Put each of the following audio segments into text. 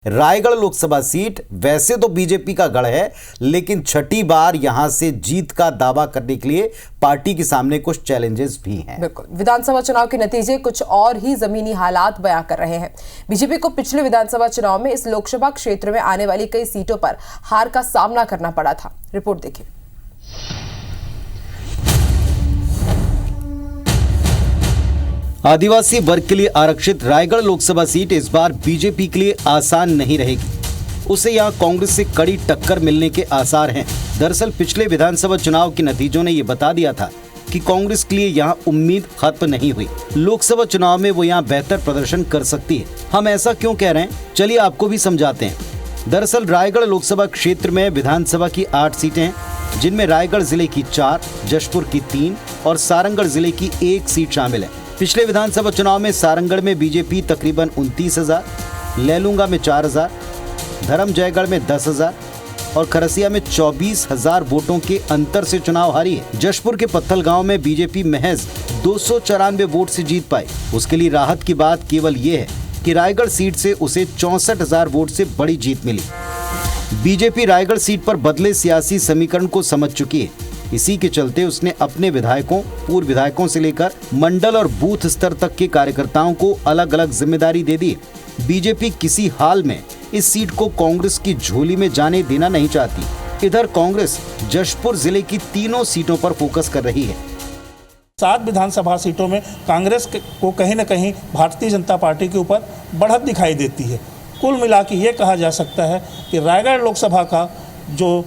Raigarh Lok Sabha seat वैसे तो BJP का गढ़ है, लेकिन छठी बार यहां से जीत का दावा करने के लिए पार्टी के सामने कुछ चैलेंजेस भी हैं। बिल्कुल, विधानसभा चुनाव के नतीजे कुछ और ही जमीनी हालात बयां कर रहे हैं। बीजेपी को पिछले विधानसभा चुनाव में इस लोकसभा क्षेत्र में आने वाली कई सीटों पर हार का सामना करना पड़ा था। रिपोर्ट देखिए। आदिवासी वर्ग के लिए आरक्षित रायगढ़ लोकसभा सीट इस बार बीजेपी के लिए आसान नहीं रहेगी। उसे यहां कांग्रेस से कड़ी टक्कर मिलने के आसार हैं। दरअसल पिछले विधानसभा चुनाव के नतीजों ने ये बता दिया था कि कांग्रेस के लिए यहां उम्मीद खत्म नहीं हुई। लोकसभा चुनाव में वो यहां बेहतर प्रदर्शन कर सकती है। हम ऐसा क्यों कह रहे हैं, चलिए आपको भी समझाते हैं। दरअसल रायगढ़ लोकसभा क्षेत्र में विधानसभा की 8 सीटें हैं, जिनमें रायगढ़ जिले की 4, जशपुर की 3 और सारंगढ़ जिले की 1 सीट शामिल है। पिछले विधानसभा चुनाव में सारंगढ़ में बीजेपी तकरीबन 29,000, लेलूंगा में 4,000, धर्मजयगढ़ में 10,000 और खरसिया में 24,000 वोटों के अंतर से चुनाव हारी है। जशपुर के पत्थलगांव में बीजेपी महज 294 वोट से जीत पाई। उसके लिए राहत की बात केवल ये है कि रायगढ़ सीट से उसे 64,000 वोट से बड़ी जीत मिली। बीजेपी रायगढ़ सीट पर बदले सियासी समीकरण को समझ चुकी है। इसी के चलते उसने अपने विधायकों, पूर्व विधायकों से लेकर मंडल और बूथ स्तर तक के कार्यकर्ताओं को अलग अलग जिम्मेदारी दे दी। बीजेपी किसी हाल में इस सीट को कांग्रेस की झोली में जाने देना नहीं चाहती। इधर कांग्रेस जशपुर जिले की तीनों सीटों पर फोकस कर रही है। 7 विधानसभा सीटों में कांग्रेस को कहीं न कहीं भारतीय जनता पार्टी के ऊपर बढ़त दिखाई देती है। कुल मिला के ये कहा जा सकता है कि रायगढ़ लोकसभा का जो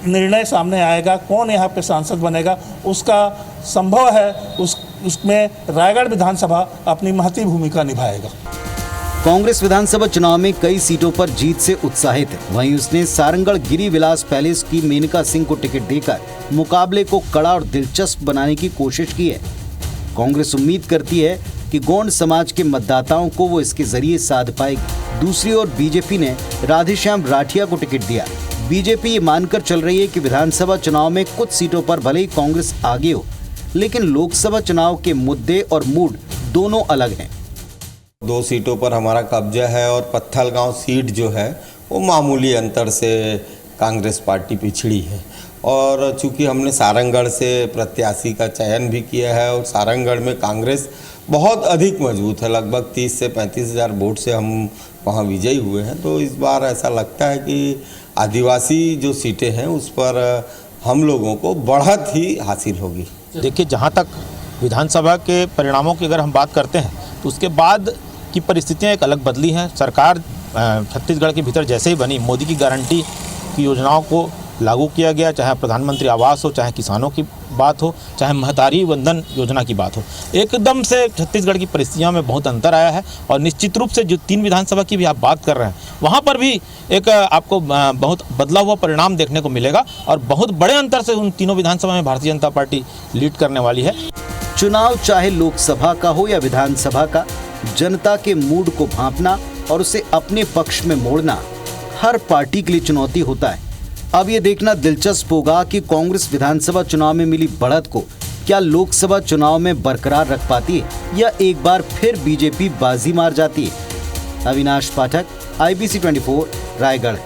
निर्णय सामने आएगा, कौन यहाँ पे सांसद बनेगा, उसका संभव है उसमें रायगढ़ विधानसभा अपनी महत्वपूर्ण भूमिका निभाएगा। कांग्रेस विधानसभा चुनाव में कई सीटों पर जीत से उत्साहित है। वहीं उसने सारंगढ़ गिरी विलास पैलेस की मेनका सिंह को टिकट देकर मुकाबले को कड़ा और दिलचस्प बनाने की कोशिश की है। कांग्रेस उम्मीद करती है कि गोंड समाज के मतदाताओं को वो इसके जरिए साध पाएगी। दूसरी ओर बीजेपी ने राधेश्याम राठिया को टिकट दिया। बीजेपी ये मानकर चल रही है कि विधानसभा चुनाव में कुछ सीटों पर भले ही कांग्रेस आगे हो, लेकिन लोकसभा चुनाव के मुद्दे और मूड दोनों अलग हैं। 2 सीटों पर हमारा कब्जा है और पत्थलगांव सीट जो है वो मामूली अंतर से कांग्रेस पार्टी पिछड़ी है। और चूंकि हमने सारंगढ़ से प्रत्याशी का चयन भी किया है और सारंगढ़ में कांग्रेस बहुत अधिक मजबूत है, लगभग 30 से 35,000 वोट से हम वहाँ विजयी हुए हैं। तो इस बार ऐसा लगता है कि आदिवासी जो सीटें हैं उस पर हम लोगों को बढ़त ही हासिल होगी। देखिए, जहाँ तक विधानसभा के परिणामों की अगर हम बात करते हैं तो उसके बाद की परिस्थितियाँ एक अलग बदली हैं। सरकार छत्तीसगढ़ के भीतर जैसे ही बनी, मोदी की गारंटी की योजनाओं को लागू किया गया, चाहे प्रधानमंत्री आवास हो, चाहे किसानों की बात हो, चाहे महतारी वंदन योजना की बात हो, एकदम से छत्तीसगढ़ की परिस्थितियों में बहुत अंतर आया है। और निश्चित रूप से जो 3 विधानसभा की भी आप बात कर रहे हैं, वहाँ पर भी एक आपको बहुत बदला हुआ परिणाम देखने को मिलेगा और बहुत बड़े अंतर से उन तीनों विधानसभा में भारतीय जनता पार्टी लीड करने वाली है। चुनाव चाहे लोकसभा का हो या विधानसभा का, जनता के मूड को भांपना और उसे अपने पक्ष में मोड़ना हर पार्टी के लिए चुनौती होता है। अब ये देखना दिलचस्प होगा कि कांग्रेस विधानसभा चुनाव में मिली बढ़त को क्या लोकसभा चुनाव में बरकरार रख पाती है या एक बार फिर बीजेपी बाजी मार जाती है। अविनाश पाठक, IBC 24, रायगढ़।